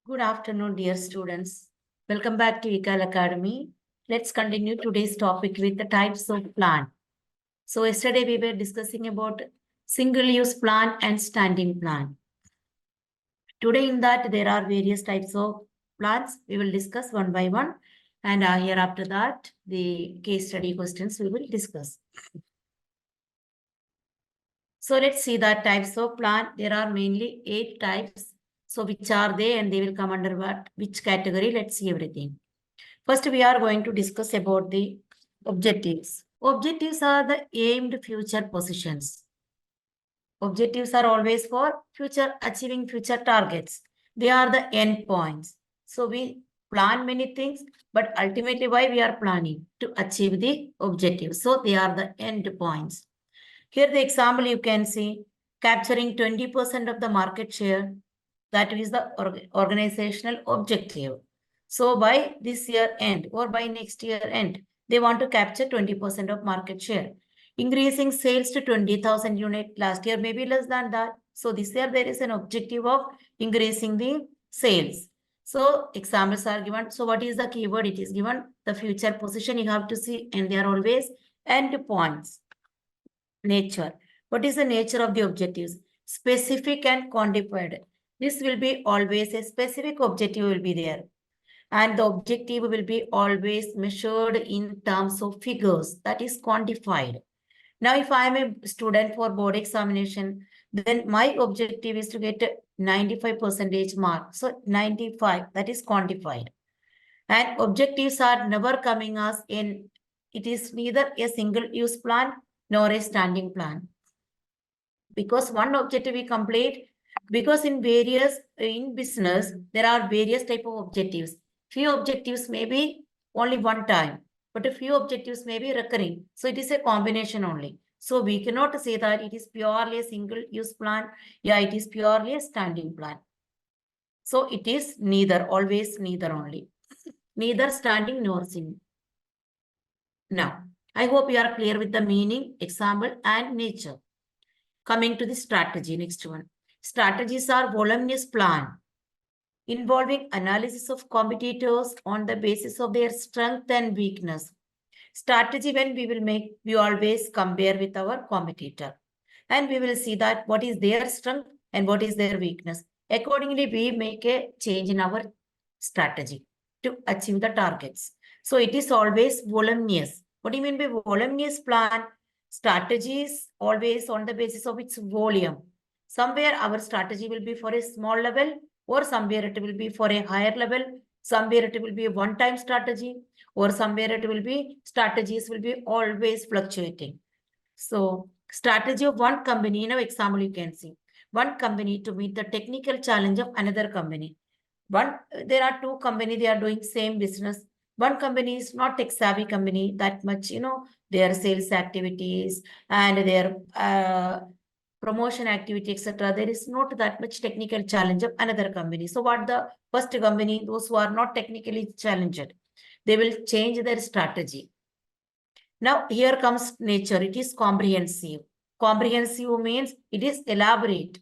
Good afternoon, dear students. Welcome back to Ecal Academy. Let's continue today's topic with the types of plant. So yesterday we were discussing about single-use plant and standing plant. Today in that there are various types of plants. We will discuss one by one. And here after that, the case study questions we will discuss. So let's see the types of plant. There are mainly 8 types. So which are they and they will come under which category? Let's see everything. First, we are going to discuss about the objectives. Objectives are the aimed future positions. Objectives are always for achieving future targets. They are the end points. So we plan many things, but ultimately why we are planning? To achieve the objectives. So they are the end points. Here the example you can see, capturing 20% of the market share. That is the organizational objective. So by this year end or by next year end, they want to capture 20% of market share. Increasing sales to 20,000 units. Last year maybe less than that. So this year there is an objective of increasing the sales. So examples are given. So what is the keyword? It is given the future position you have to see, and they are always end points. Nature. What is the nature of the objectives? Specific and quantified. This will be always a specific objective will be there. And the objective will be always measured in terms of figures, that is quantified. Now, if I am a student for board examination, then my objective is to get 95% mark. So 95, that is quantified. And objectives are never coming as in, it is neither a single use plan nor a standing plan. Because one objective we complete, because in business, there are various type of objectives. Few objectives may be only one time, but a few objectives may be recurring. So it is a combination only. So we cannot say that it is purely a single use plan. Yeah, it is purely a standing plan. So it is neither, always neither only. Neither standing nor sitting. Now, I hope you are clear with the meaning, example, and nature. Coming to the strategy, next one. Strategies are voluminous plan involving analysis of competitors on the basis of their strength and weakness. Strategy when we will make, we always compare with our competitor. And we will see that what is their strength and what is their weakness. Accordingly, we make a change in our strategy to achieve the targets. So it is always voluminous. What do you mean by voluminous plan? Strategy is always on the basis of its volume. Somewhere our strategy will be for a small level, or somewhere it will be for a higher level. Somewhere it will be a one-time strategy, or somewhere it will be strategies will be always fluctuating. So strategy of one company, example you can see. One company to meet the technical challenge of another company. There are two companies, they are doing same business. One company is not tech savvy company that much, their sales activities and their promotion activity, etc. There is not that much technical challenge of another company. So what the first company, those who are not technically challenged, they will change their strategy. Now here comes nature. It is comprehensive. Comprehensive means it is elaborate.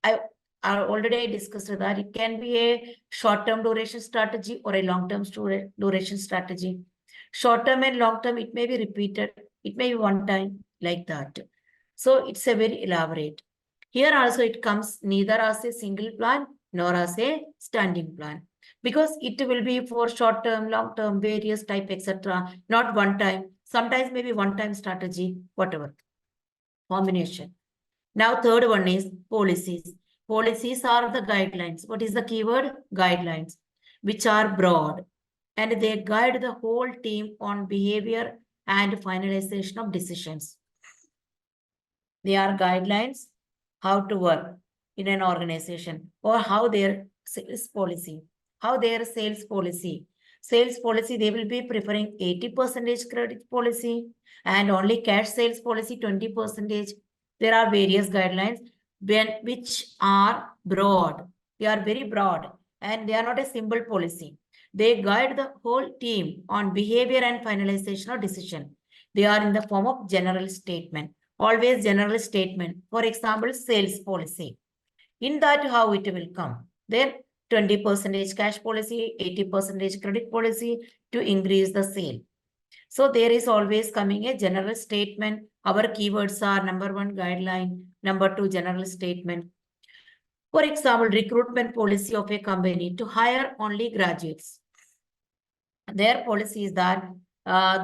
I already discussed that it can be a short-term duration strategy or a long-term duration strategy. Short-term and long-term, it may be repeated. It may be one time like that. So it's a very elaborate. Here also it comes neither as a single plan nor as a standing plan. Because it will be for short-term, long-term, various type, etc. Not one time. Sometimes maybe one-time strategy, whatever. Combination. Now third one is policies. Policies are the guidelines. What is the keyword? Guidelines, which are broad. And they guide the whole team on behavior and finalization of decisions. They are guidelines how to work in an organization, or how their sales policy, Sales policy, they will be preferring 80% credit policy and only cash sales policy 20%. There are various guidelines which are broad. They are very broad and they are not a simple policy. They guide the whole team on behavior and finalization of decision. They are in the form of general statement. Always general statement. For example, sales policy. In that, how it will come? Then 20% cash policy, 80% credit policy to increase the sale. So there is always coming a general statement. Our keywords are number 1, guideline, number 2, general statement. For example, recruitment policy of a company to hire only graduates. Their policy is that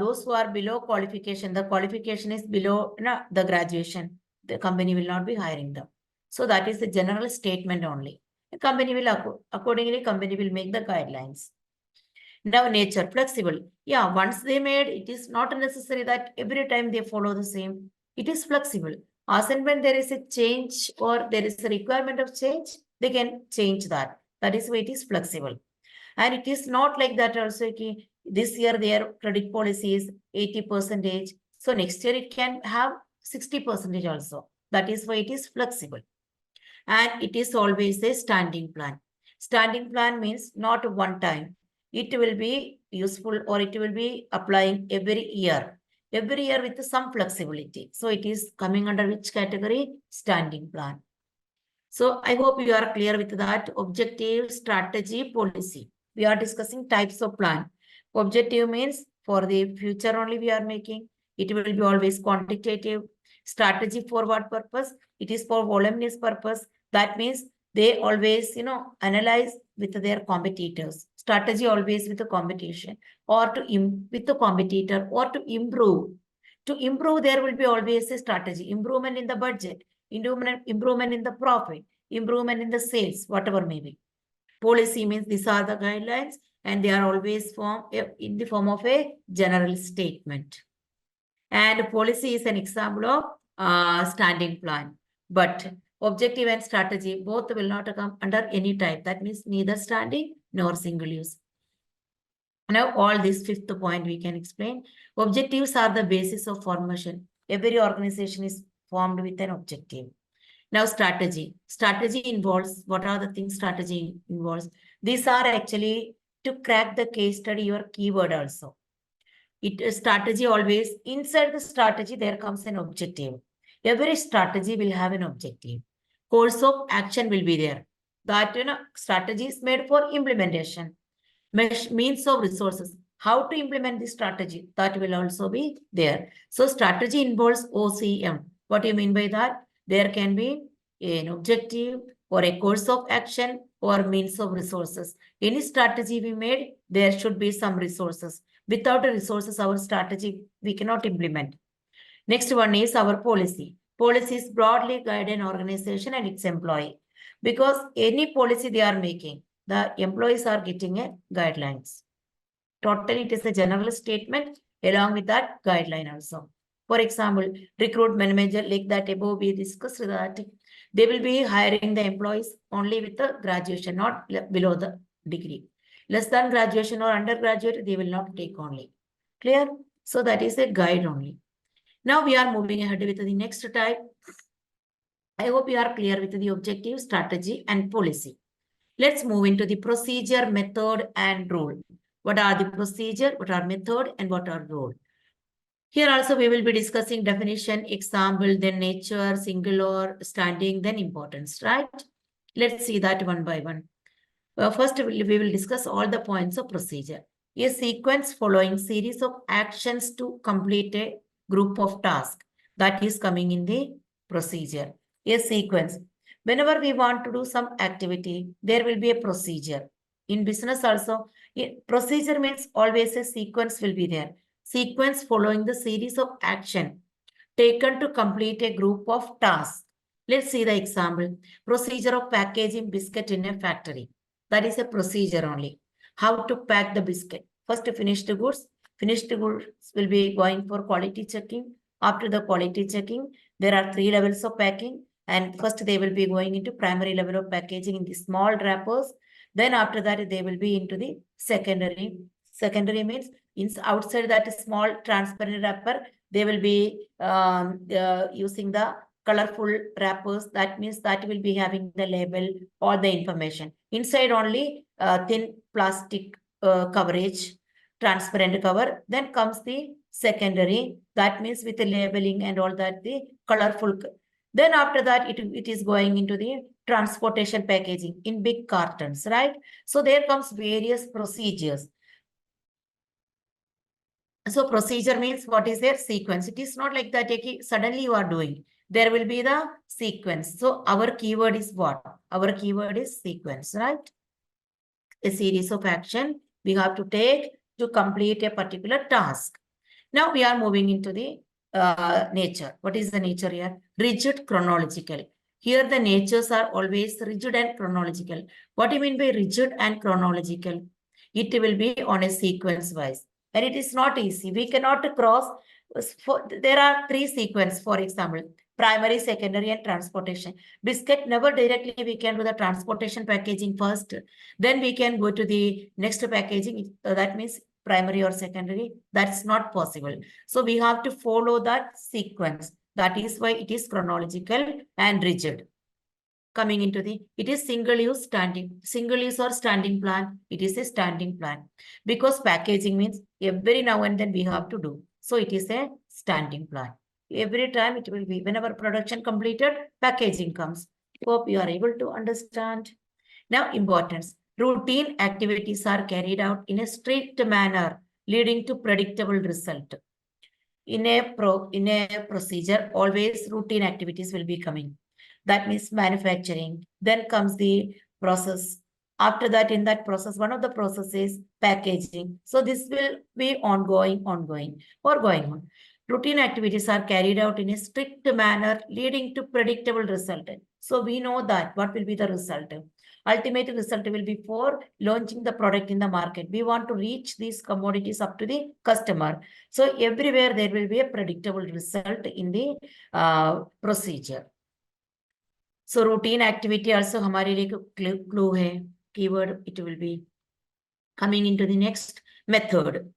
those who are below qualification, the qualification is below the graduation, the company will not be hiring them. So that is the general statement only. The company will accordingly, company will make the guidelines. Now, nature, flexible. Yeah, once they made, it is not necessary that every time they follow the same. It is flexible. As and when there is a change or there is a requirement of change, they can change that. That is why it is flexible. And it is not like that also. This year their credit policy is 80%. So next year it can have 60% also. That is why it is flexible. And it is always a standing plan. Standing plan means not one time. It will be useful or it will be applying every year with some flexibility. So it is coming under which category? Standing plan. So I hope you are clear with that. Objective, strategy, policy. We are discussing types of plan. Objective means for the future only we are making. It will be always quantitative. Strategy for what purpose? It is for voluminous purpose. That means they always, analyze with their competitors. Strategy always with the competition or with the competitor or to improve. To improve, there will be always a strategy. Improvement in the budget, improvement in the profit, improvement in the sales, whatever may be. Policy means these are the guidelines and they are always in the form of a general statement. And policy is an example of standing plan. But objective and strategy, both will not come under any type. That means neither standing nor single use. Now, all this fifth point we can explain. Objectives are the basis of formation. Every organization is formed with an objective. Now, strategy. Strategy involves, what are the things strategy involves? These are actually to crack the case study, your keyword also. Strategy always, inside the strategy, there comes an objective. Every strategy will have an objective. Course of action will be there. That, strategy is made for implementation. Means of resources. How to implement this strategy, that will also be there. So strategy involves OCM. What do you mean by that? There can be an objective or a course of action or means of resources. Any strategy we made, there should be some resources. Without the resources, our strategy, we cannot implement. Next one is our policy. Policies broadly guide an organization and its employee. Because any policy they are making, the employees are getting a guidelines. Totally, it is a general statement along with that guideline also. For example, recruitment manager, like that above we discussed that they will be hiring the employees only with the graduation, not below the degree. Less than graduation or undergraduate, they will not take only. Clear? So that is a guide only. Now we are moving ahead with the next type. I hope you are clear with the objective, strategy, and policy. Let's move into the procedure, method, and rule. What are the procedure, what are method, and what are rule? Here also we will be discussing definition, example, then nature, singular, standing, then importance, right? Let's see that one by one. First, we will discuss all the points of procedure. A sequence following series of actions to complete a group of tasks. That is coming in the procedure. A sequence. Whenever we want to do some activity, there will be a procedure. In business also, procedure means always a sequence will be there. Sequence following the series of action taken to complete a group of tasks. Let's see the example. Procedure of packaging biscuit in a factory. That is a procedure only. How to pack the biscuit. First, finished goods. Finished goods will be going for quality checking. After the quality checking, there are 3 levels of packing. And first, they will be going into primary level of packaging in the small wrappers. Then after that, they will be into the secondary. Secondary means outside that small transparent wrapper, they will be using the colorful wrappers. That means that will be having the label or the information. Inside only thin plastic coverage, transparent cover. Then comes the secondary. That means with the labeling and all that, the colorful. Then after that, it is going into the transportation packaging in big cartons, right? So there comes various procedures. So procedure means what is their sequence? It is not like that suddenly you are doing. There will be the sequence. So our keyword is what? Our keyword is sequence, right? A series of action we have to take to complete a particular task. Now we are moving into the nature. What is the nature here? Rigid chronological. Here the natures are always rigid and chronological. What do you mean by rigid and chronological? It will be on a sequence wise. And it is not easy. We cannot cross. There are three sequences, for example, primary, secondary, and transportation. Biscuit never directly we can do the transportation packaging first. Then we can go to the next packaging. That means primary or secondary. That's not possible. So we have to follow that sequence. That is why it is chronological and rigid. Coming into it is single-use or standing plan. It is a standing plan because packaging means every now and then we have to do. So it is a standing plan. Every time it will be whenever production completed, packaging comes. Hope you are able to understand. Now, importance. Routine activities are carried out in a strict manner, leading to predictable result. In a procedure, always routine activities will be coming. That means manufacturing. Then comes the process. After that, in that process, one of the processes packaging. So this will be ongoing or going on. Routine activities are carried out in a strict manner, leading to predictable result. So we know that what will be the result. Ultimate result will be for launching the product in the market. We want to reach these commodities up to the customer. So everywhere there will be a predictable result in the procedure. So routine activity also हमारे लिए clue है. Keyword it will be coming into the next method.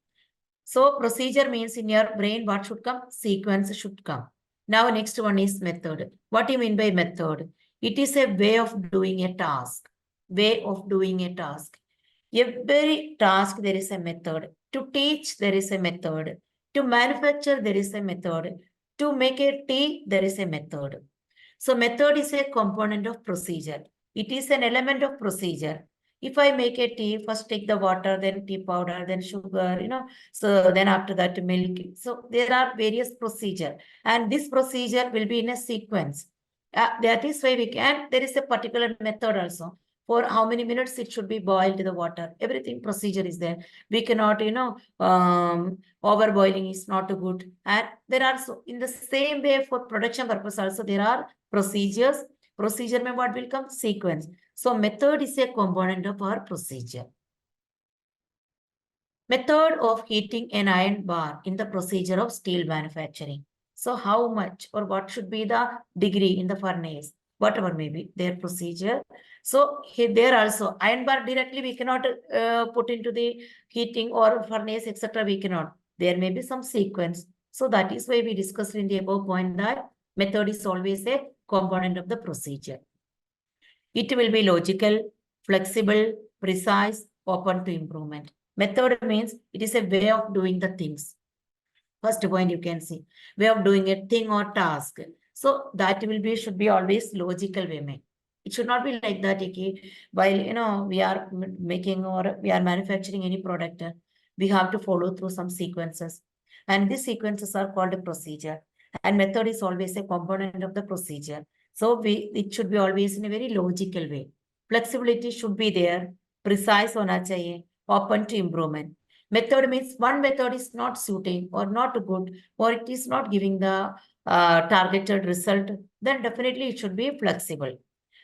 So procedure means in your brain what should come? Sequence should come. Now next one is method. What do you mean by method? It is a way of doing a task. Way of doing a task. Every task there is a method. To teach there is a method. To manufacture there is a method. To make a tea there is a method. So method is a component of procedure. It is an element of procedure. If I make a tea, first take the water, then tea powder, then sugar, so then after that milk. So there are various procedure and this procedure will be in a sequence. That is why there is a particular method also. For how many minutes it should be boiled the water. Everything procedure is there. We cannot, overboiling is not good. And there are, so in the same way for production purpose also, there are procedures. Procedure mein what will come? Sequence. So method is a component of our procedure. Method of heating an iron bar in the procedure of steel manufacturing. So how much or what should be the degree in the furnace? Whatever may be their procedure. So here there also iron bar directly we cannot put into the heating or furnace, etc. We cannot. There may be some sequence. So that is why we discussed in the above point that method is always a component of the procedure. It will be logical, flexible, precise, open to improvement. Method means it is a way of doing the things. First point you can see, way of doing a thing or task. So that will be, should be always logical way. It should not be like that, while, we are making or we are manufacturing any product, we have to follow through some sequences. And these sequences are called a procedure. And method is always a component of the procedure. So it should be always in a very logical way. Flexibility should be there. Precise hona chahiye. Open to improvement. Method means one method is not suiting or not good or it is not giving the targeted result. Then definitely it should be flexible.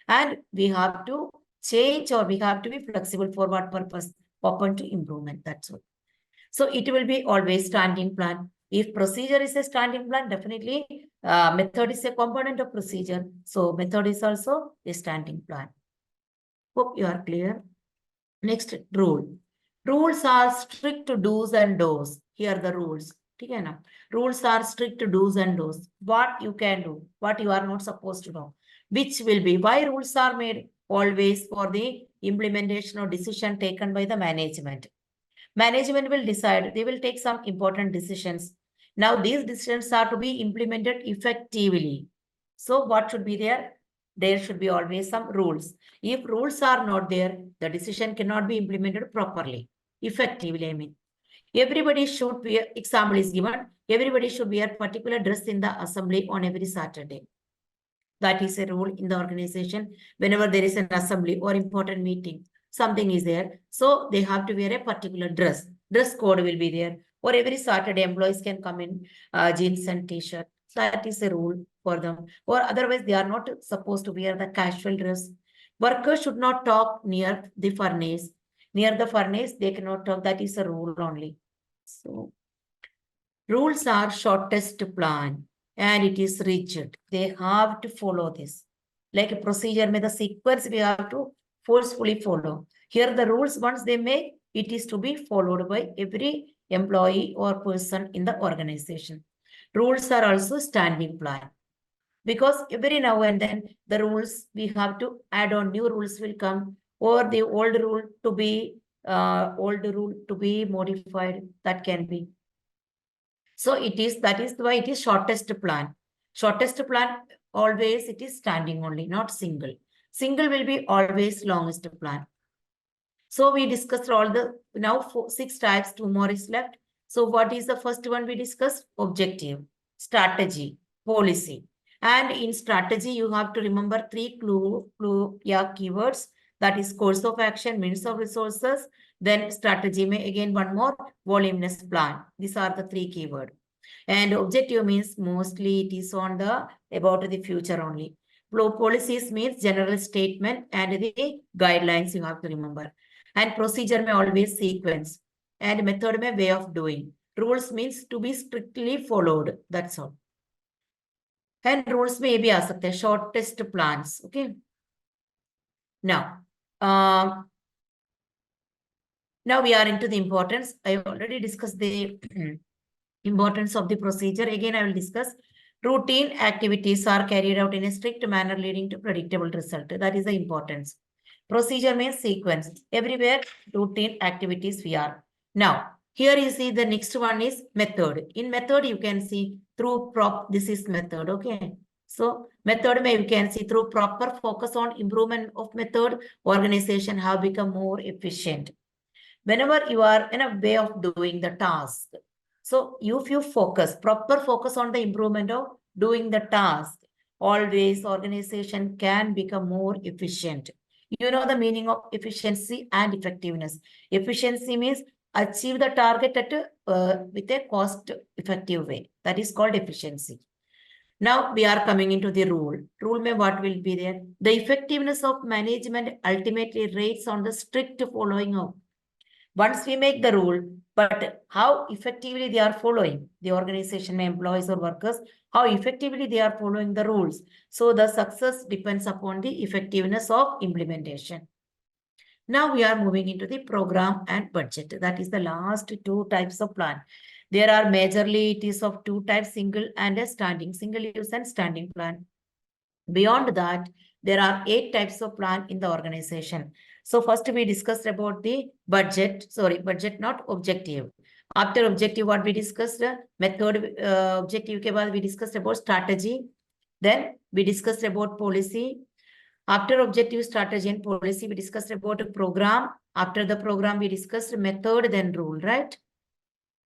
And we have to change or we have to be flexible for what purpose? Open to improvement. That's all. So it will be always standing plan. If procedure is a standing plan, definitely method is a component of procedure. So method is also a standing plan. Hope you are clear. Next, rule. Rules are strict to do's and don'ts. Here are the rules. Okay, na? Rules are strict to do's and don'ts. What you can do, what you are not supposed to do. Which will be, why rules are made? Always for the implementation or decision taken by the management. Management will decide, they will take some important decisions. Now, these decisions are to be implemented effectively. So, what should be there? there should be always some rules. If rules are not there, the decision cannot be implemented properly, effectively, I mean. Everybody should wear, example is given, everybody should wear particular dress in the assembly on every Saturday. That is a rule in the organization. Whenever there is an assembly or important meeting, something is there. So they have to wear a particular dress. Dress code will be there. Or every Saturday, employees can come in jeans and t-shirt. That is a rule for them. Or otherwise, they are not supposed to wear the casual dress. Workers should not talk near the furnace. Near the furnace, they cannot talk. That is a rule only. So rules are shortest plan and it is rigid. They have to follow this. Like a procedure, the sequence we have to forcefully follow. Here the rules, once they make, it is to be followed by every employee or person in the organization. Rules are also standing plan. Because every now and then the rules we have to add on, new rules will come, or the old rule to be modified, that can be. So that is why it is shortest plan. Shortest plan, always it is standing only, not single. Single will be always longest plan. So we discussed all the, now 6 types, 2 more is left. So what is the first one we discussed? Objective, strategy, policy. And in strategy, you have to remember 3 keywords. That is course of action, means of resources. Then strategy, again one more, voluminous plan. These are the 3 keywords. And objective means mostly it is on the about the future only. Policies means general statement and the guidelines you have to remember. And procedure may always sequence. And method may way of doing. Rules means to be strictly followed. That's all. And rules may be asked the shortest plans. Okay. Now, now we are into the importance. I already discussed the importance of the procedure. Again, I will discuss. Routine activities are carried out in a strict manner leading to predictable result. That is the importance. Procedure means sequence. Everywhere routine activities we are. Now, here you see the next one is method. In method, you can see through this is method, okay? So method you can see through proper focus on improvement of method, organization have become more efficient. Whenever you are in a way of doing the task, so if you focus, proper focus on the improvement of doing the task, always organization can become more efficient. You know the meaning of efficiency and effectiveness. Efficiency means achieve the target with a cost-effective way. That is called efficiency. Now we are coming into the rule. Rule may what will be there? The effectiveness of management ultimately rates on the strict following of. Once we make the rule, but how effectively they are following, the organization, employees or workers, how effectively they are following the rules. So the success depends upon the effectiveness of implementation. Now we are moving into the program and budget. That is the last 2 types of plan. There are majorly it is of 2 types, single and a standing, single use and standing plan. Beyond that, there are 8 types of plan in the organization. So first we discussed about the budget, budget not objective. After objective, what we discussed, method, objective ke baad we discussed about strategy. Then we discussed about policy. After objective, strategy and policy, we discussed about a program. After the program, we discussed method, then rule, right?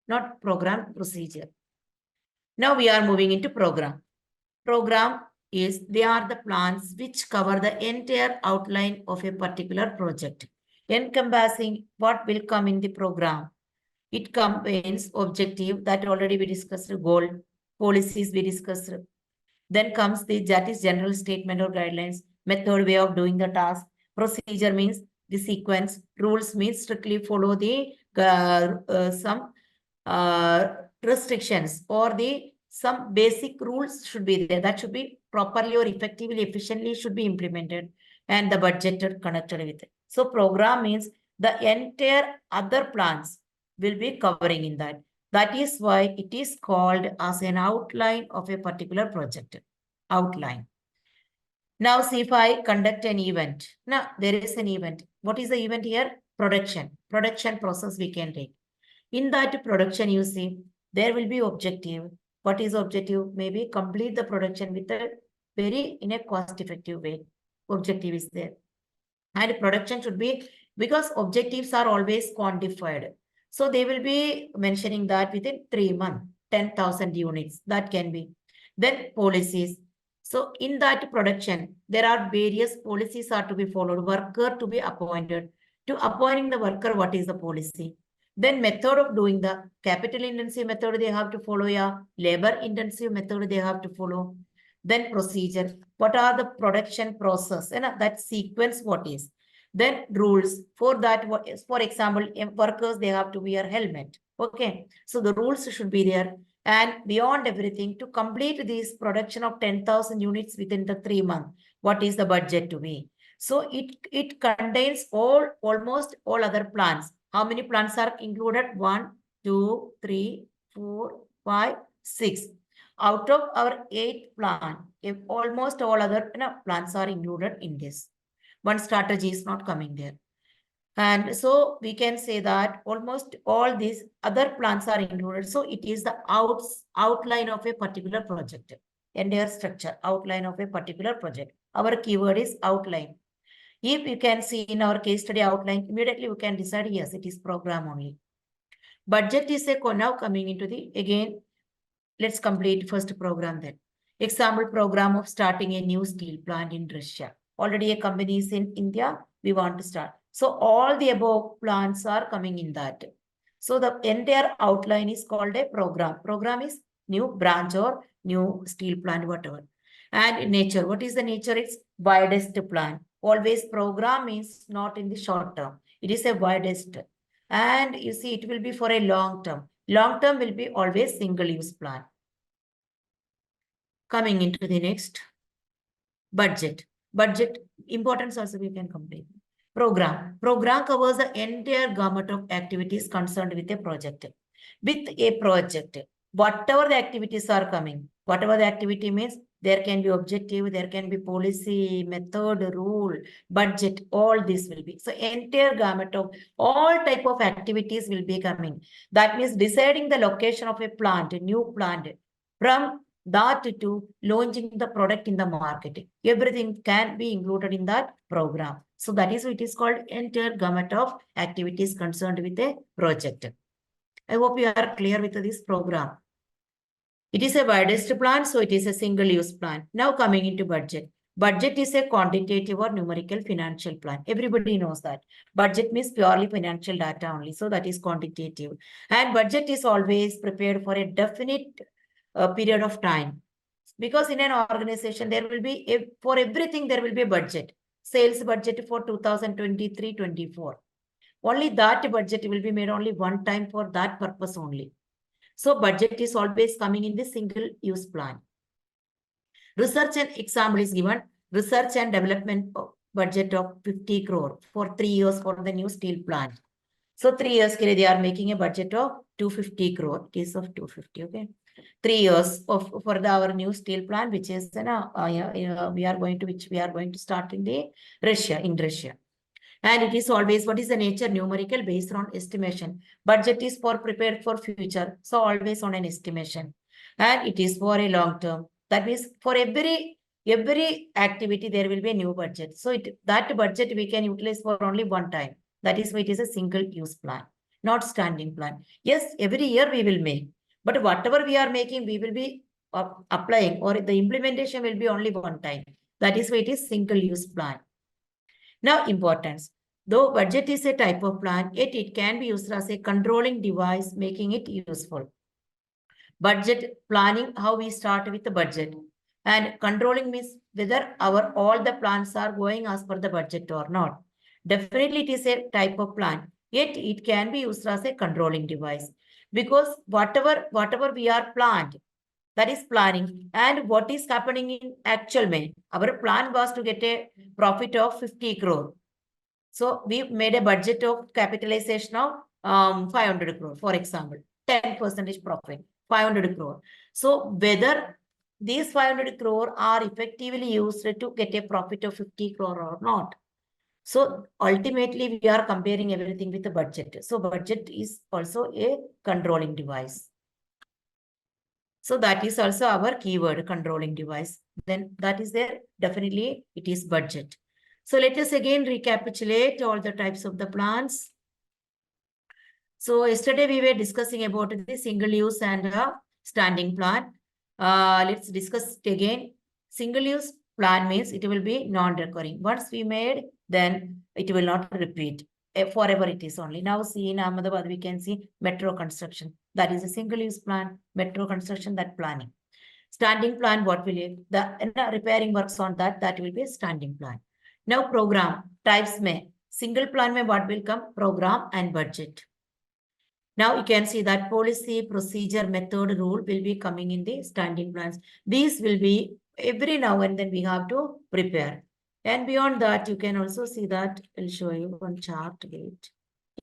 Not program, procedure. Now we are moving into program. Program is they are the plans which cover the entire outline of a particular project, encompassing what will come in the program. It contains objective that already we discussed, goal, policies we discussed. Then comes that is general statement or guidelines, method, way of doing the task. Procedure means the sequence. Rules means strictly follow the some restrictions or some basic rules should be there. That should be properly or effectively, efficiently should be implemented, and the budget connected with it. So program means the entire other plans will be covering in that. That is why it is called as an outline of a particular project. Outline. Now see if I conduct an event. Now there is an event. What is the event here? Production. Production process we can take. In that production, you see, there will be objective. What is objective? Maybe complete the production with a very in a cost-effective way. Objective is there. And production should be, because objectives are always quantified. So they will be mentioning that within 3 months, 10,000 units, that can be. Then policies. So in that production, there are various policies are to be followed, worker to be appointed. To appointing the worker, what is the policy? Then method of doing the capital intensive method they have to follow, yeah. Labor intensive method they have to follow. Then procedure, what are the production process and that sequence what is. Then rules for that, what is, for example, workers they have to wear helmet. Okay, so the rules should be there. And beyond everything, to complete this production of 10,000 units within the 3 months, what is the budget to be? So it contains almost all other plans. How many plans are included? 1, 2, 3, 4, 5, 6. Out of our 8 plan, if almost all other plans are included in this. One strategy is not coming there. And so we can say that almost all these other plans are included. So it is the outline of a particular project. Entire structure, outline of a particular project. Our keyword is outline. If you can see in our case study outline, immediately we can decide, yes, it is program only. Budget is a now coming into the, again, let's complete first program then. Example program of starting a new steel plant in Russia. Already a company is in India, we want to start. So all the above plans are coming in that. So the entire outline is called a program. Program is new branch or new steel plant, whatever. And nature, what is the nature? It's widest plan. Always program means not in the short term. It is a widest. And you see, it will be for a long term. Long term will be always single use plan. Coming into the next, budget. Budget importance also we can complete. Program. Program covers the entire gamut of activities concerned with a project. With a project, whatever the activities are coming, whatever the activity means, there can be objective, there can be policy, method, rule, budget, all this will be. So entire gamut of all type of activities will be coming. That means deciding the location of a plant, a new plant, from that to launching the product in the market. Everything can be included in that program. So that is what it is called entire gamut of activities concerned with a project. I hope you are clear with this program. It is a widest plan, so it is a single-use plan. Now coming into budget. Budget is a quantitative or numerical financial plan. Everybody knows that. Budget means purely financial data only, so that is quantitative. And budget is always prepared for a definite period of time. Because in an organization, there will be, for everything, there will be a budget. Sales budget for 2023-24. Only that budget will be made only one time for that purpose only. So budget is always coming in the single use plan. Research and example is given. Research and development budget of 50 crore for 3 years for the new steel plant. So 3 years they are making a budget of 250 crore. Case of 250, okay. 3 years of for our new steel plant, which is we are going to start in the Russia, in Russia. And it is always, what is the nature? Numerical, based on estimation. Budget is for prepared for future. So always on an estimation. And it is for a long term. That means for every activity, there will be a new budget. So that budget we can utilize for only one time. That is why it is a single use plan, not standing plan. Yes, every year we will make. But whatever we are making, we will be applying, or the implementation will be only one time. That is why it is single use plan. Now, importance. Though budget is a type of plan, yet it can be used as a controlling device, making it useful. Budget planning, how we start with the budget. And controlling means whether all the plans are going as per the budget or not. Definitely it is a type of plan, yet it can be used as a controlling device. Because whatever we are planned, that is planning. And what is happening in actual way? Our plan was to get a profit of 50 crore. So we made a budget of capitalization of 500 crore, for example, 10% profit, 500 crore. So whether these 500 crore are effectively used to get a profit of 50 crore or not. So ultimately, we are comparing everything with the budget. So budget is also a controlling device. So that is also our keyword controlling device. Then that is there. Definitely it is budget. So let us again recapitulate all the types of the plans. So yesterday we were discussing about the single use and standing plan. Let's discuss it again. Single use plan means it will be non-recurring. Once we made, then it will not repeat. Forever it is only. Now see in Ahmedabad, we can see metro construction. That is a single use plan, metro construction, that planning. Standing plan, what will it? The repairing works on that, that will be a standing plan. Now program, types may. Single plan may what will come? Program and budget. Now you can see that policy, procedure, method, rule will be coming in the standing plans. These will be every now and then we have to prepare. And beyond that, you can also see that I'll show you one chart. Wait.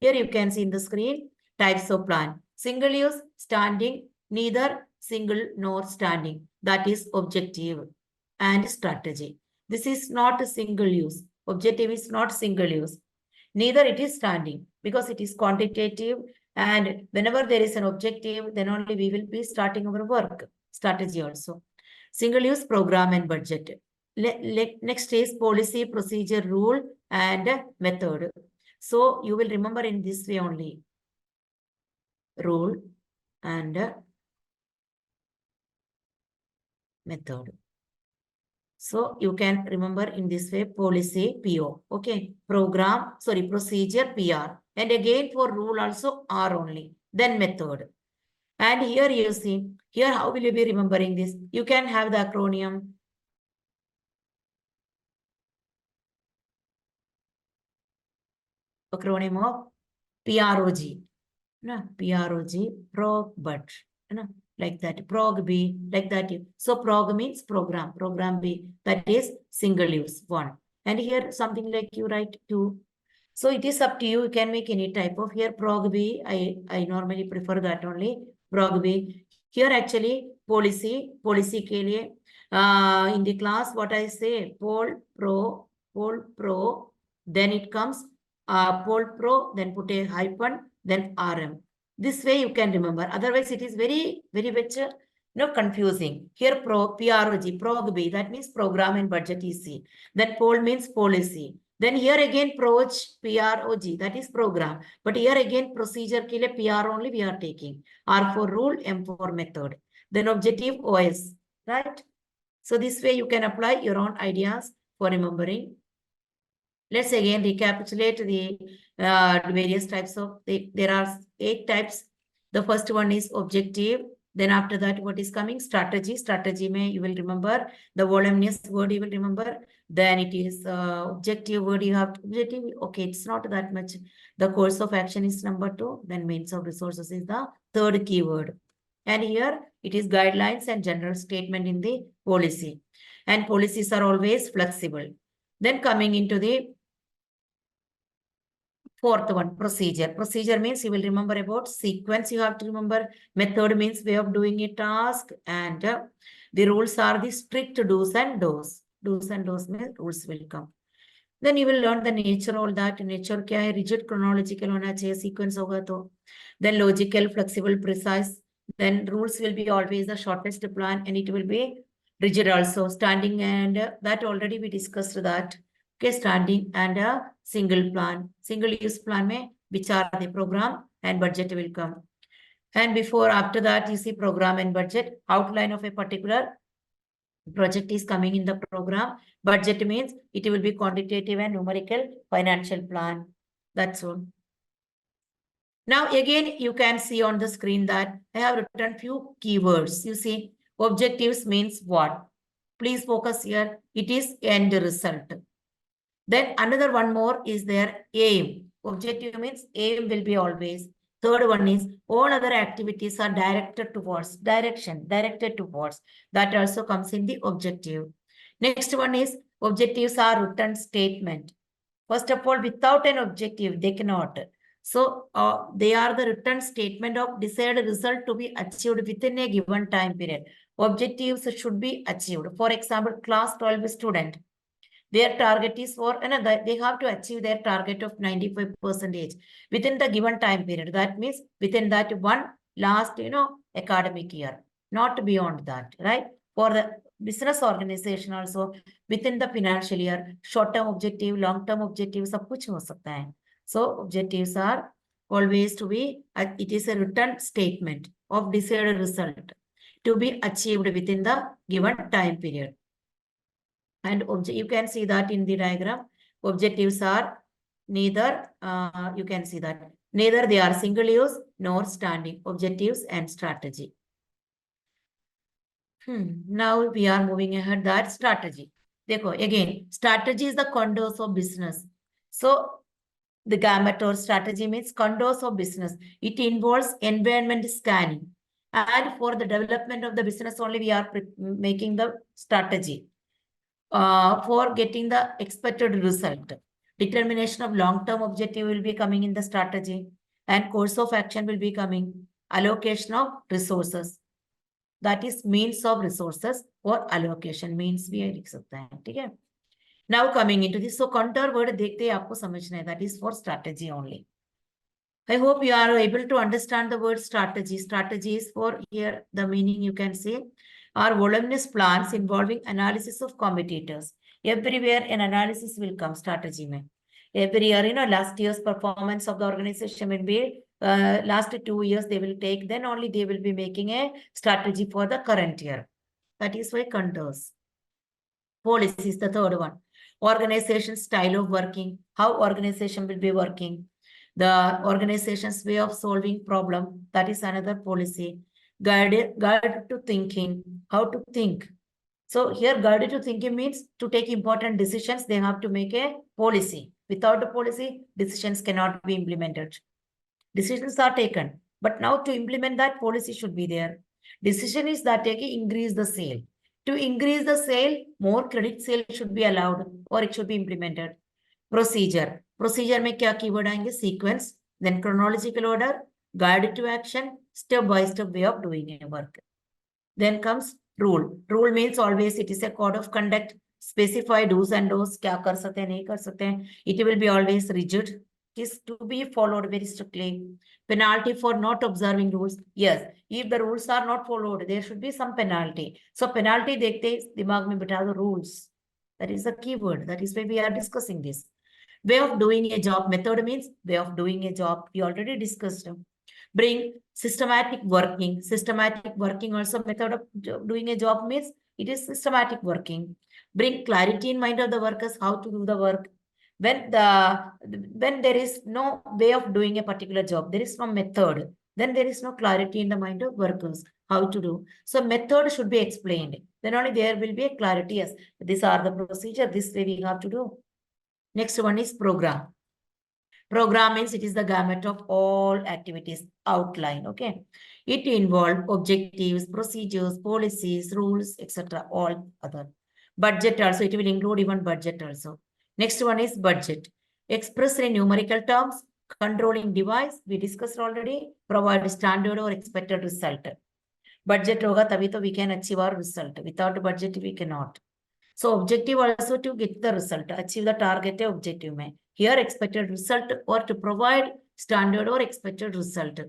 Here you can see in the screen types of plan. Single use, standing, neither single nor standing. That is objective and strategy. This is not a single use. Objective is not single use. Neither it is standing because it is quantitative, and whenever there is an objective, then only we will be starting our work. Strategy also. Single use, program and budget. Next is policy, procedure, rule and method. So you will remember in this way only. Rule and method. So you can remember in this way policy, PO. Okay. Program, sorry, procedure, PR. And again for rule also R only. Then method. And here you see, here how will you be remembering this? You can have the acronym. Acronym of PROG. No, PROG, prog, but. No, like that. Prog B, like that. So prog means program. Program B, that is single use, one. And here something like you write two. So it is up to you. You can make any type of here prog B. I normally prefer that only. Prog B. Here actually policy के लिए in the class what I say pol pro, then it comes pol pro, then put a hyphen, then RM. This way you can remember. Otherwise it is very much confusing. Here PROG, prog B, that means program and budget EC. Then pol means policy. Then here again PROG, PROG, that is program. But here again procedure ke liye PR only we are taking. R for rule, M for method. Then objective OS, right? So this way you can apply your own ideas for remembering. Let's again recapitulate the various types of, there are 8 types. The first one is objective. Then after that, what is coming? Strategy. Strategy may you will remember. The voluminous word you will remember. Then it is objective word you have. Objective, okay, it's not that much. The course of action is number 2. Then means of resources is the third keyword. And here it is guidelines and general statement in the policy. And policies are always flexible. Then coming into the fourth one, procedure. Procedure means you will remember about sequence. You have to remember method means way of doing a task, and the rules are the strict do's and don'ts. Do's and don'ts means rules will come. Then you will learn the nature, all that. Nature क्या है? Rigid chronological होना चाहिए, sequence होगा तो. Then logical, flexible, precise. Then rules will be always the shortest plan, and it will be rigid also. Standing and that already we discussed that. Okay, standing and a single plan. Single use plan में which are the program and budget will come. And before, after that, you see program and budget. Outline of a particular project is coming in the program. Budget means it will be quantitative and numerical financial plan. That's all. Now again, you can see on the screen that I have written few keywords. You see, objectives means what? Please focus here. It is end result. Then another one more is their aim. Objective means aim will be always. Third one is all other activities are directed towards, directed towards. That also comes in the objective. Next one is objectives are written statement. First of all, without an objective, they cannot. So they are the written statement of desired result to be achieved within a given time period. Objectives should be achieved. For example, class 12 student. Their target is for, they have to achieve their target of 95% within the given time period. That means within that one last, academic year. not beyond that, right? For the business organization also, within the financial year, short-term objective, long-term objective, सब कुछ हो सकता है. So objectives are always to be, it is a written statement of desired result to be achieved within the given time period. And you can see that in the diagram, objectives are neither, you can see that, neither they are single use nor standing objectives and strategy. Now we are moving ahead that strategy. Dekho, again, strategy is the contours of business. So the gamut or strategy means contours of business. It involves environment scanning. And for the development of the business only, we are making the strategy for getting the expected result. Determination of long-term objective will be coming in the strategy, and course of action will be coming. Allocation of resources. That is means of resources or allocation means भी लिख सकते हैं, ठीक है? Now coming into this, so contour word देखते ही आपको समझना है, that is for strategy only. I hope you are able to understand the word strategy. Strategy is for here, the meaning you can say are voluminous plans involving analysis of competitors. Everywhere an analysis will come strategy mein. Every year, last year's performance of the organization will be, last 2 years they will take, then only they will be making a strategy for the current year. That is why contours. Policy is the third one. Organization style of working, how organization will be working. The organization's way of solving problem, that is another policy. Guide to thinking, how to think. So here guided to thinking means to take important decisions, they have to make a policy. Without a policy, decisions cannot be implemented. Decisions are taken, but now to implement that policy should be there. Decision is that taking increase the sale. To increase the sale, more credit sale should be allowed or it should be implemented. Procedure. Procedure में क्या keyword आएंगे? Sequence, then chronological order, guide to action, step-by-step way of doing a work. Then comes rule. Rule means always it is a code of conduct, specify do's and don'ts, क्या कर सकते हैं, नहीं कर सकते हैं. It will be always rigid. It is to be followed very strictly. Penalty for not observing rules. Yes, if the rules are not followed, there should be some penalty. So penalty देखते दिमाग में बिठा दो rules. That is the keyword. That is why we are discussing this. Way of doing a job. Method means way of doing a job. We already discussed. Bring systematic working. Systematic working also method of doing a job means it is systematic working. Bring clarity in mind of the workers how to do the work. When there is no way of doing a particular job, there is no method, then there is no clarity in the mind of workers how to do. So method should be explained. Then only there will be a clarity. Yes, these are the procedure. This way we have to do. Next one is program. Program means it is the gamut of all activities outline. Okay, it involves objectives, procedures, policies, rules, etc. All other. Budget also, it will include even budget also. Next one is budget. Expressed in numerical terms, controlling device, we discussed already, provide standard or expected result. Budget hoga tabhi to we can achieve our result. Without budget, we cannot. So objective also to get the result, achieve the target objective mein. Here expected result or to provide standard or expected result.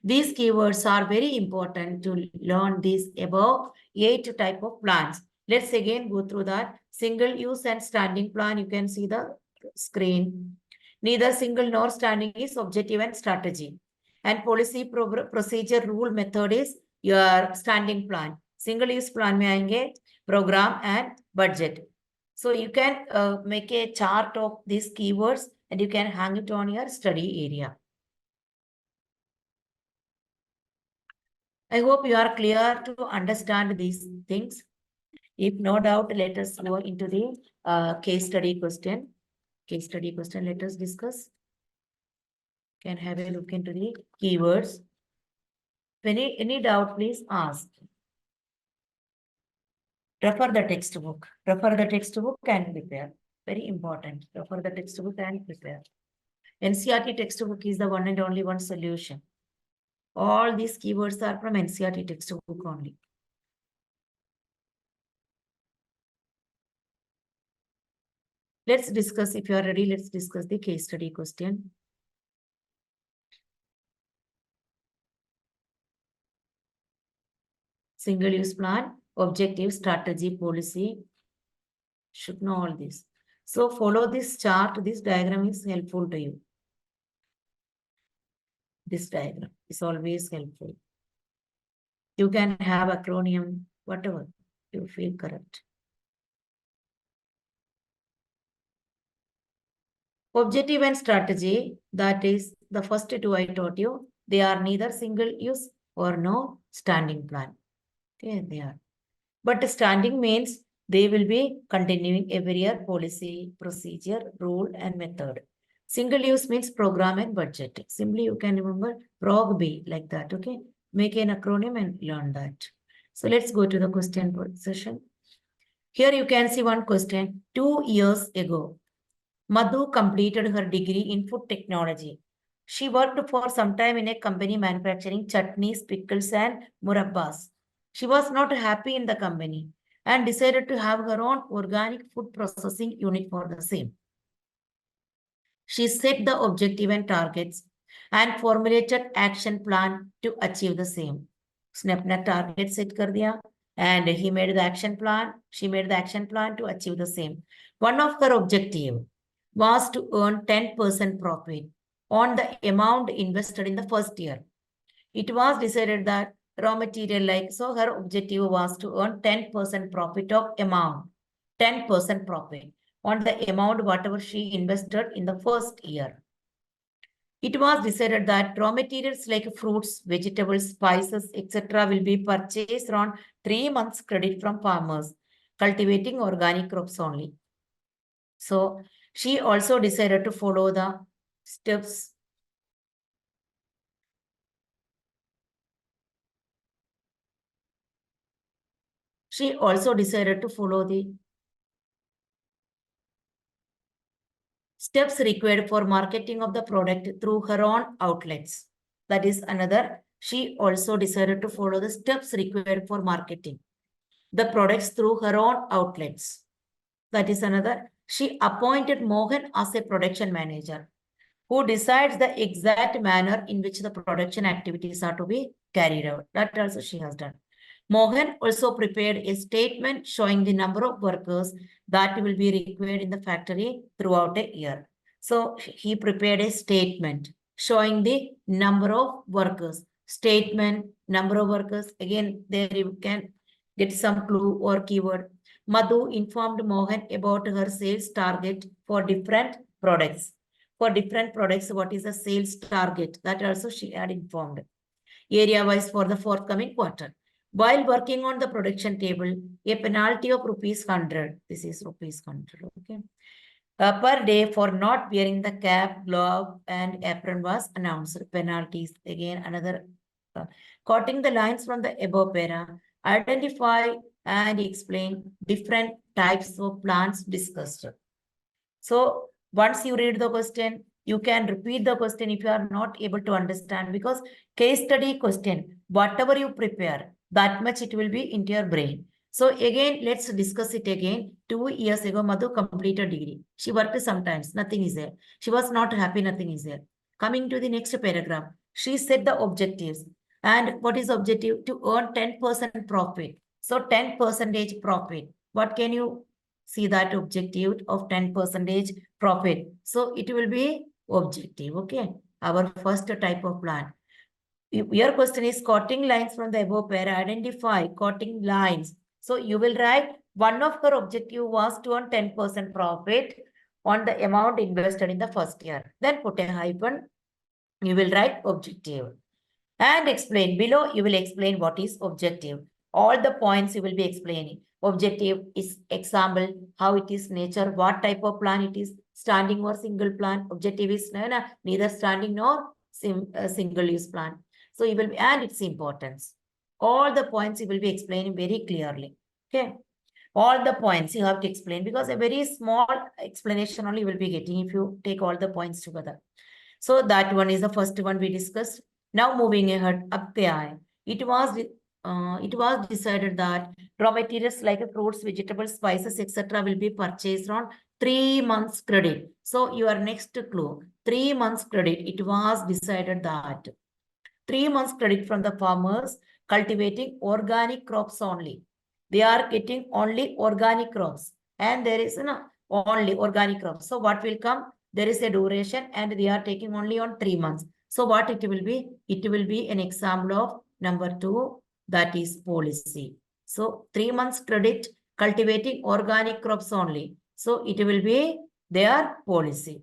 These keywords are very important to learn these above 8 type of plans. Let's again go through that. Single use and standing plan. You can see the screen. Neither single nor standing is objective and strategy. And policy, procedure, rule, method is your standing plan. Single use plan में आएंगे program and budget. So you can make a chart of these keywords and you can hang it on your study area. I hope you are clear to understand these things. If no doubt, let us go into the case study question. Case study question, let us discuss. Can have a look into the keywords. Any doubt, please ask. Refer the textbook. Refer the textbook and prepare. Very important. Refer the textbook and prepare. NCERT textbook is the one and only one solution. All these keywords are from NCERT textbook only. Let's discuss, if you are ready, let's discuss the case study question. single-use plan, objective, strategy, policy. Should know all this. So follow this chart. This diagram is helpful to you. This diagram is always helpful. You can have acronym, whatever you feel correct. Objective and strategy, that is the first two I taught you. They are neither single use or no standing plan. Okay, they are. But standing means they will be continuing every year policy, procedure, rule, and method. Single use means program and budget. Simply you can remember PROG-B like that. Okay, make an acronym and learn that. So let's go to the question session. Here you can see one question. 2 years ago, Madhu completed her degree in food technology. She worked for some time in a company manufacturing chutneys, pickles, and murabbas. She was not happy in the company and decided to have her own organic food processing unit for the same. She set the objective and targets and formulated action plan to achieve the same. उसने अपना target set कर दिया and he made the action plan. She made the action plan to achieve the same. One of her objective was to earn 10% profit on the amount invested in the first year. It was decided that raw material so her objective was to earn 10% profit of amount, 10% profit on the amount whatever she invested in the first year. It was decided that raw materials like fruits, vegetables, spices, etc. will be purchased on 3 months credit from farmers cultivating organic crops only. So she also decided to follow the steps. She also decided to follow the steps required for marketing of the product through her own outlets. That is another. She also decided to follow the steps required for marketing the products through her own outlets. That is another. She appointed Mohan as a production manager who decides the exact manner in which the production activities are to be carried out. That also she has done. Mohan also prepared a statement showing the number of workers that will be required in the factory throughout a year. So he prepared a statement showing the number of workers. Statement, number of workers. Again, there you can get some clue or keyword. Madhu informed Mohan about her sales target for different products. For different products, what is the sales target? That also she had informed. Area-wise for the forthcoming quarter. While working on the production table, a penalty of ₹100. This is ₹100. Okay. Per day for not wearing the cap, glove, and apron was announced. Penalties. Again, another. Quoting the lines from the above para, identify and explain different types of plants discussed. So once you read the question, you can repeat the question if you are not able to understand, because case study question, whatever you prepare, that much it will be into your brain. So again, let's discuss it again. 2 years ago, Madhu completed degree. She worked sometimes, nothing is there. She was not happy, nothing is there. Coming to the next paragraph, she set the objectives. And what is objective? To earn 10% profit. So 10% profit. What can you see that objective of 10% profit? So it will be objective, okay? Our first type of plan. Your question is quoting lines from the above pair. Identify quoting lines. So you will write one of her objective was to earn 10% profit on the amount invested in the first year. Then put a hyphen. You will write objective. And explain. Below, you will explain what is objective. All the points you will be explaining. Objective is example, how it is nature, what type of plan it is, standing or single plan. Objective is neither standing nor single use plan. So you will be, and its importance. All the points you will be explaining very clearly. Okay. All the points you have to explain, because a very small explanation only you will be getting if you take all the points together. So that one is the first one we discussed. Now moving ahead, up the it was decided that raw materials like fruits, vegetables, spices, etc. will be purchased on 3 months credit. So your next clue, 3 months credit. It was decided that 3 months credit from the farmers cultivating organic crops only. They are getting only organic crops, and there is only organic crops. So what will come? There is a duration, and they are taking only on 3 months. So what it will be? It will be an example of number 2, that is policy. So 3 months credit, cultivating organic crops only. So it will be their policy.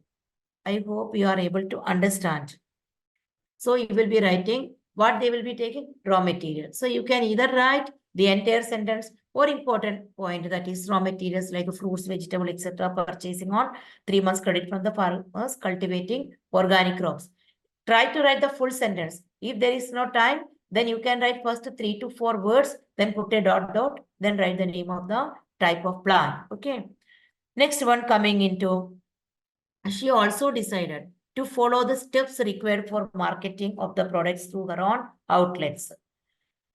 I hope you are able to understand. So you will be writing what they will be taking, raw material. So you can either write the entire sentence or important point, that is raw materials like fruits, vegetable, etc. purchasing on 3 months credit from the farmers cultivating organic crops. Try to write the full sentence. If there is no time, then you can write first 3 to 4 words, then put a dot, then write the name of the type of plant. Okay. Next one coming into, she also decided to follow the steps required for marketing of the products through her own outlets.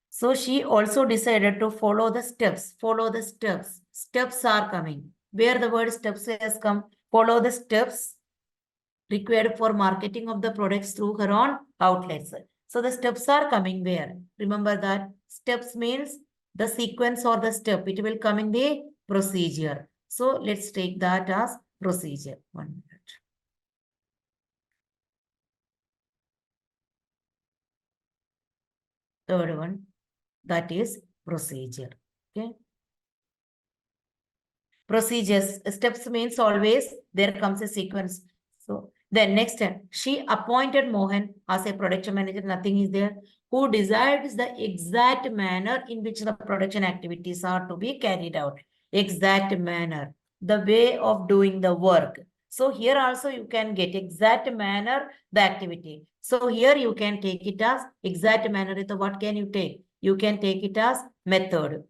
So she also decided to follow the steps. Follow the steps. Steps are coming. Where the word steps has come, follow the steps required for marketing of the products through her own outlets. So the steps are coming where? Remember that steps means the sequence or the step. It will come in the procedure. So let's take that as procedure. 1 minute. Third one, that is procedure. Okay. Procedures, steps means always there comes a sequence. So then next time, she appointed Mohan as a production manager. Nothing is there. Who decides the exact manner in which the production activities are to be carried out. Exact manner, the way of doing the work. So here also you can get exact manner, the activity. So here you can take it as exact manner. So what can you take? You can take it as method.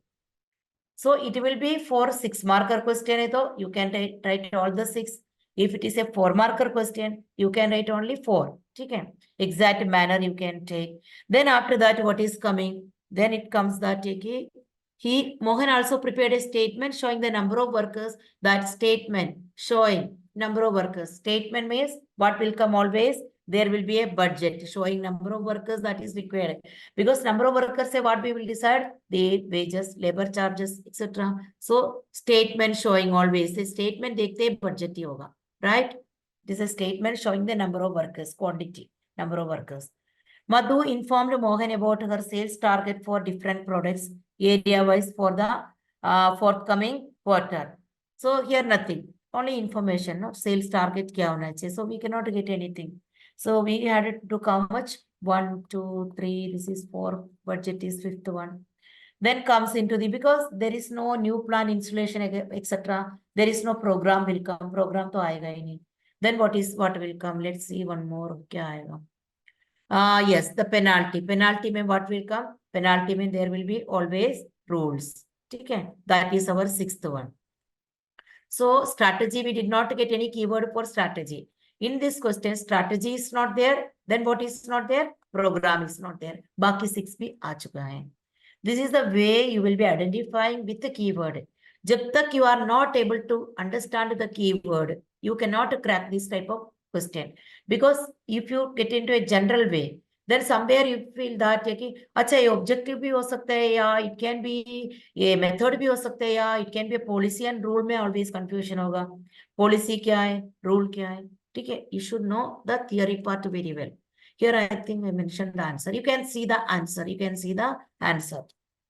So it will be for 6 marker question. You can write all the 6. If it is a 4 marker question, you can write only 4. Okay. Exact manner you can take. Then after that, what is coming? Then it comes that Mohan also prepared a statement showing the number of workers. That statement showing number of workers. Statement means what will come always? There will be a budget showing number of workers that is required. Because number of workers say what we will decide? The wages, labor charges, etc. So statement showing always. The statement dekhte budget hi hoga, right? This is a statement showing the number of workers, quantity, number of workers. Madhu informed Mohan about her sales target for different products area-wise for the forthcoming quarter. So here nothing, only information. No? Sales target kya hona chahiye. So we cannot get anything. So we had to how much? 1, 2, 3. This is 4. Budget is 5th one. Then comes into the, because there is no new plan installation, etc. There is no program will come. Program to aayega hi nahi. Then what will come? Let's see one more. Kya aayega? Yes, the penalty. Penalty mean what will come? Penalty mean there will be always rules. Okay, that is our 6th one. So strategy, we did not get any keyword for strategy. In this question, strategy is not there. Then what is not there? Program is not there. Baki 6 bhi aa chuka hai. This is the way you will be identifying with the keyword. Jab tak you are not able to understand the keyword, you cannot crack this type of question. Because if you get into a general way, then somewhere you feel that कि अच्छा ये objective भी हो सकता है या it can be ये method भी हो सकता है या it can be a policy and rule में always confusion होगा. Policy क्या है, rule क्या है, ठीक है? You should know the theory part very well. Here I think I mentioned the answer. You can see the answer. You can see the answer.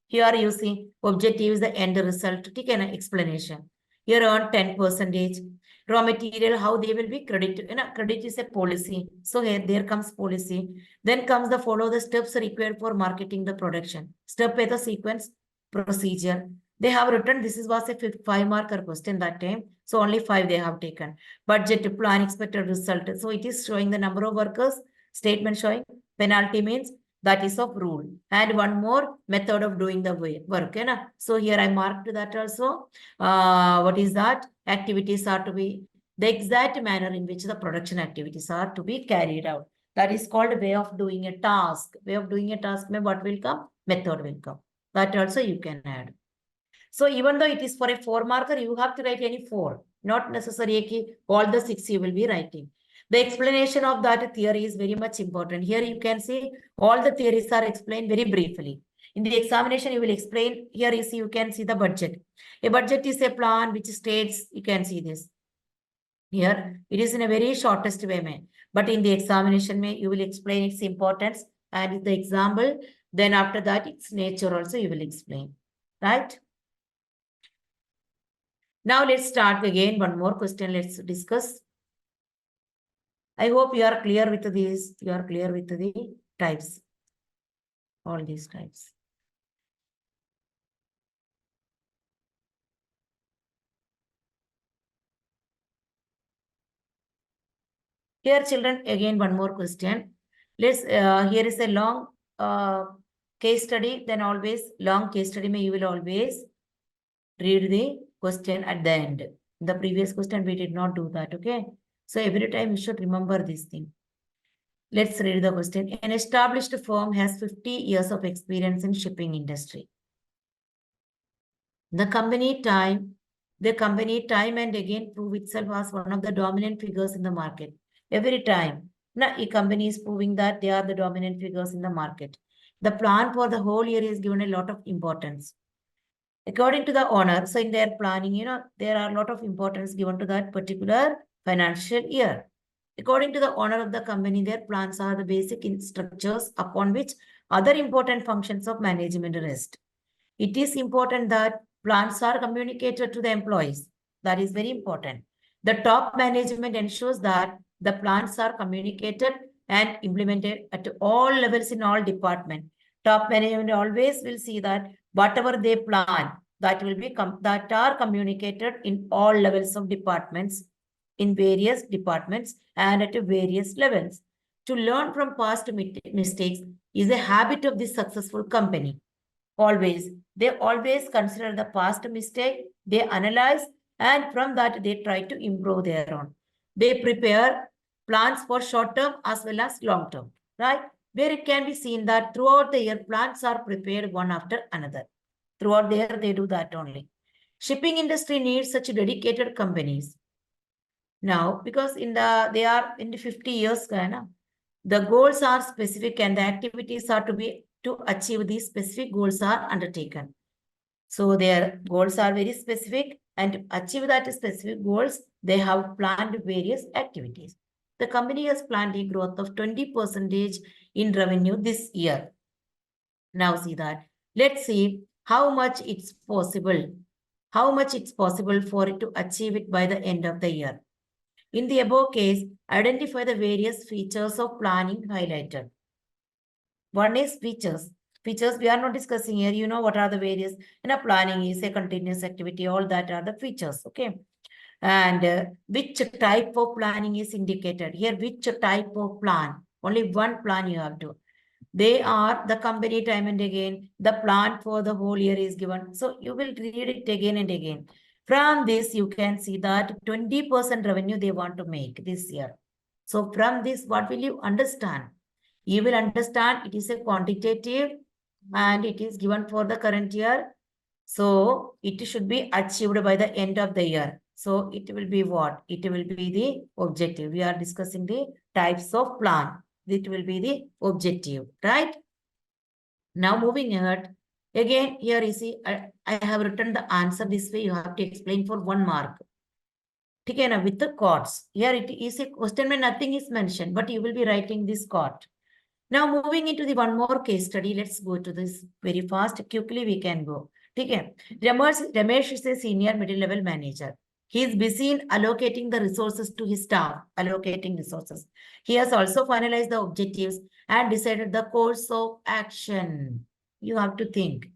Here you see objective is the end result. Take an explanation. Here on 10%. Raw material, how they will be credited. Credit is a policy. So here there comes policy. Then comes the follow the steps required for marketing the production. Step by the sequence procedure. They have written this was a 5 marker question that time. So only 5 they have taken. Budget plan expected result. So it is showing the number of workers. Statement showing penalty means that is of rule. And one more method of doing the work. So here I marked that also. What is that? Activities are to be the exact manner in which the production activities are to be carried out. That is called way of doing a task. Way of doing a task, what will come? Method will come. That also you can add. So even though it is for a 4 marker, you have to write any 4. Not necessarily all the 6 you will be writing. The explanation of that theory is very much important. Here you can see all the theories are explained very briefly. In the examination, you will explain. Here you see, you can see the budget. A budget is a plan which states, you can see this. Here, it is in a very shortest way, man. But in the examination, you will explain its importance and the example. Then after that, its nature also you will explain. Right? Now let's start again. One more question. Let's discuss. I hope you are clear with these. You are clear with the types. All these types. Here, children, again, one more question. Here is a long case study. Then always long case study, you will always read the question at the end. The previous question, we did not do that, okay? So every time you should remember this thing. Let's read the question. An established firm has 50 years of experience in shipping industry. The company time and again prove itself as one of the dominant figures in the market. Every time, a company is proving that they are the dominant figures in the market. The plan for the whole year is given a lot of importance. According to the owner, so in their planning, there are a lot of importance given to that particular financial year. According to the owner of the company, their plans are the basic structures upon which other important functions of management rest. It is important that plans are communicated to the employees. That is very important. The top management ensures that the plans are communicated and implemented at all levels in all departments. Top management always will see that whatever they plan, that are communicated in all levels of departments, in various departments and at various levels. To learn from past mistakes is a habit of this successful company. They always consider the past mistake, they analyze, and from that they try to improve their own. They prepare plans for short term as well as long term, right? Where it can be seen that throughout the year, plans are prepared one after another. Throughout the year, they do that only. Shipping industry needs such dedicated companies. Now, because they are in the 50 years, the goals are specific and the activities are to achieve these specific goals are undertaken. So their goals are very specific, and to achieve that specific goals, they have planned various activities. The company has planned a growth of 20% in revenue this year. Now see that. Let's see how much it's possible. How much it's possible for it to achieve it by the end of the year. In the above case, identify the various features of planning highlighted. One is features. Features we are not discussing here. You know what are the various, planning is a continuous activity. All that are the features, okay? And which type of planning is indicated. Here, which type of plan? Only one plan you have to. They are the company time and again. The plan for the whole year is given. So you will read it again and again. From this, you can see that 20% revenue they want to make this year. So from this, what will you understand? You will understand it is a quantitative and it is given for the current year. So it should be achieved by the end of the year. So it will be what? It will be the objective. We are discussing the types of plan. It will be the objective, right? Now moving ahead. Again, here you see, I have written the answer this way. You have to explain for 1 mark. Okay, now with the chords. Here it is a question where nothing is mentioned, but you will be writing this chord. Now moving into the one more case study. Let's go to this very fast. Quickly we can go. Okay. Ramesh is a senior middle level manager. He is busy in allocating the resources to his staff, allocating resources. He has also finalized the objectives and decided the course of action. You have to think.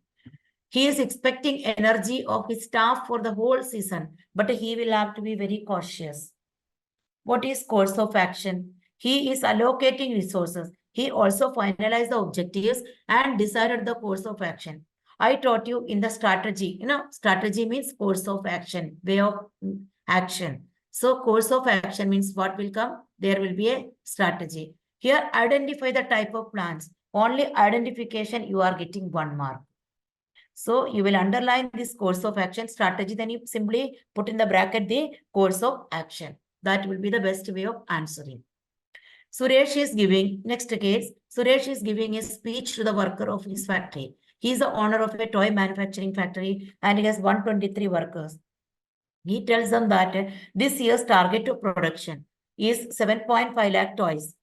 He is expecting energy of his staff for the whole season, but he will have to be very cautious. What is course of action? He is allocating resources. He also finalized the objectives and decided the course of action. I taught you in the strategy. Strategy means course of action, way of action. So course of action means what will come? There will be a strategy. Here, identify the type of plans. Only identification, you are getting 1 mark. So you will underline this course of action strategy. Then you simply put in the bracket the course of action. That will be the best way of answering. Suresh is giving, next case, Suresh is giving a speech to the worker of his factory. He is the owner of a toy manufacturing factory and he has 123 workers. He tells them that this year's target of production is 7.5 lakh toys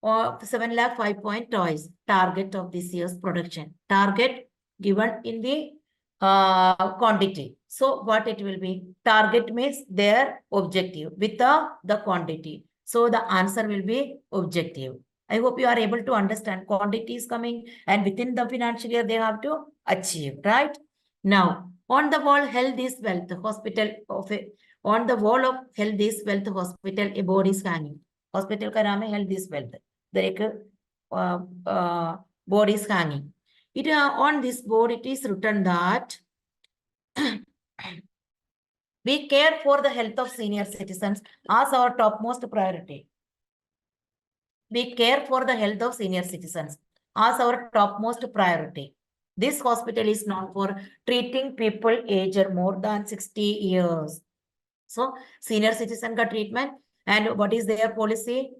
or 7 lakh 5 point toys. Target of this year's production. Target given in the quantity. So what it will be? Target means their objective with the quantity. So the answer will be objective. I hope you are able to understand quantity is coming and within the financial year they have to achieve, right? Now, on the wall, health is wealth. Hospital of a, on the wall of health is wealth hospital, a board is hanging. Hospital का नाम है health is wealth. The board is hanging. It on this board it is written that we care for the health of senior citizens as our topmost priority. We care for the health of senior citizens as our topmost priority. This hospital is known for treating people aged more than 60 years. So, senior citizen ka treatment and what is their policy?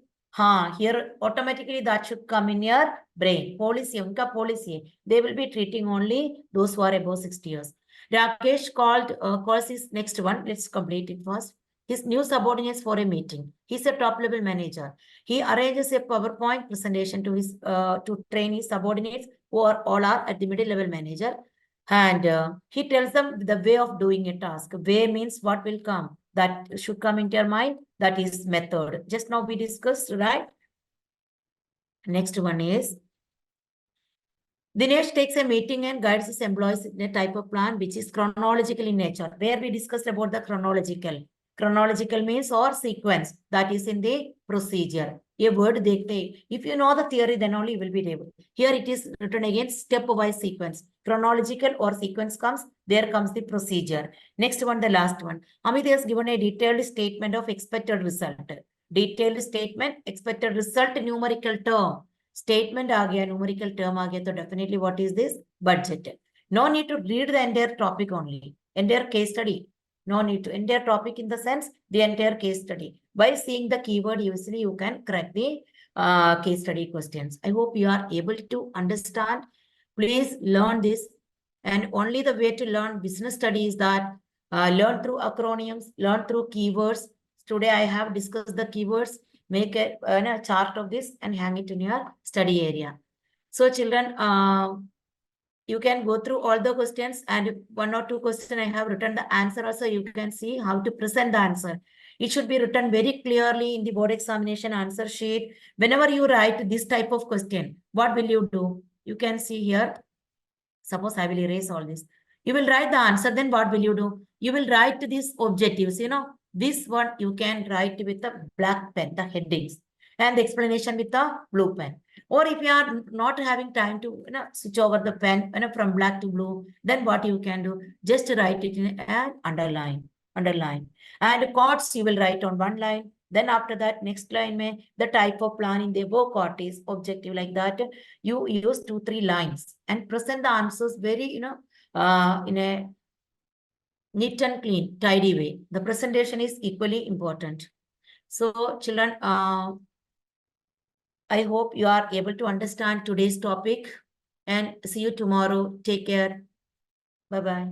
Here automatically that should come in your brain. Policy, unka policy. They will be treating only those who are above 60 years. Rakesh calls his next one. Let's complete it first. His new subordinates for a meeting. He's a top level manager. He arranges a PowerPoint presentation to his to train his subordinates who are all are at the middle level manager. And he tells them the way of doing a task. Way means what will come. That should come into your mind. That is method. Just now we discussed, right? Next one is Dinesh takes a meeting and guides his employees in a type of plan which is chronological in nature. Where we discussed about the chronological. Chronological means or sequence that is in the procedure. A word dekhte. If you know the theory, then only you will be able. Here it is written again stepwise sequence. Chronological or sequence comes, there comes the procedure. Next one, the last one. Amit has given a detailed statement of expected result. Detailed statement, expected result, numerical term. Statement आ गया, numerical term आ गया, तो definitely what is this? Budget. No need to read the entire topic only. Entire case study. No need to. Entire topic in the sense, the entire case study. By seeing the keyword, usually you can crack the case study questions. I hope you are able to understand. Please learn this. And only the way to learn business study is that learn through acronyms, learn through keywords. Today I have discussed the keywords. Make a chart of this and hang it in your study area. So children, you can go through all the questions and one or two questions I have written the answer also. You can see how to present the answer. It should be written very clearly in the board examination answer sheet. Whenever you write this type of question, what will you do? You can see here. Suppose I will erase all this. You will write the answer, then what will you do? You will write these objectives, this one you can write with a black pen, the headings, and the explanation with the blue pen. Or if you are not having time to switch over the pen from black to blue, then what you can do? Just write it in an underline. And chords you will write on one line. Then after that, next line the type of plan in the above chord is objective like that. You use 2-3 lines and present the answers very, in a neat and clean, tidy way. The presentation is equally important. So children, I hope you are able to understand today's topic and see you tomorrow. Take care. Bye-bye.